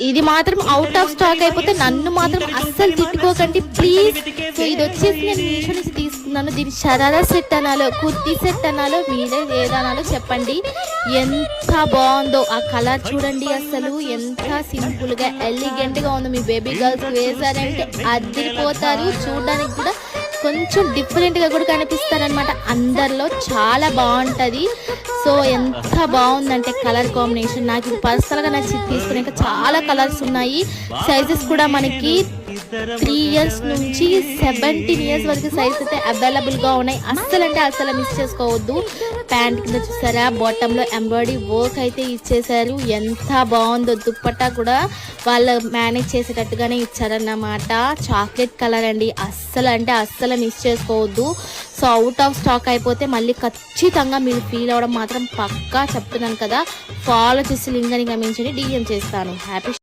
ఇది మాత్రం out of stock అయిపోతే నన్ను మాత్రం అస్సలు తిట్టుకోకండి ప్లీజ్. సో ఇది వచ్చేసి నేను మీషో నుంచి తీసుకున్నాను. దీని షరారా సెట్ అనాలో కుర్తీ సెట్ అనాలో మీరే ఏదనాలో చెప్పండి. ఎంత బాగుందో ఆ కలర్ చూడండి, అసలు ఎంత సింపుల్ గా ఎలిగెంట్ గా ఉందో. మీ బేబీ గర్ల్స్ వేసారంటే అదిరిపోతారు. చూడడానికి కూడా కొంచెం డిఫరెంట్ గా కూడా కనిపిస్తారనమాట. అందరిలో చాలా బాగుంటది. సో ఎంత బాగుందంటే కలర్ కాంబినేషన్ నాకు ఇది పర్సనల్ గా నచ్చి తీసుకున్నాక చాలా కలర్స్ ఉన్నాయి. సైజెస్ కూడా మనకి 3 years నుంచి 17 years వరకు సైజ్ అయితే అవైలబుల్ గా ఉన్నాయి. అస్సలు అంటే అస్సలు మిస్ చేసుకోవద్దు. ప్యాంట్ కింద చూసారా బాటమ్ లో ఎంబ్రాయిడరీ వర్క్ అయితే ఇచ్చేసారు. ఎంత బాగుందో. దుప్పట్టా కూడా వాళ్ళు మేనేజ్ చేసేటట్టుగానే ఇచ్చారన్నమాట. చాక్లెట్ కలర్ అండి. అస్సలు అంటే అస్సలు మిస్ చేసుకోవద్దు. సో అవుట్ ఆఫ్ స్టాక్ అయిపోతే మళ్ళీ ఖచ్చితంగా మీరు ఫీల్ అవ్వడం మాత్రం పక్కా చెప్తున్నాను కదా. ఫాలో చేసి లింక్ అని గమనించండి. DM చేస్తాను. హ్యాపీ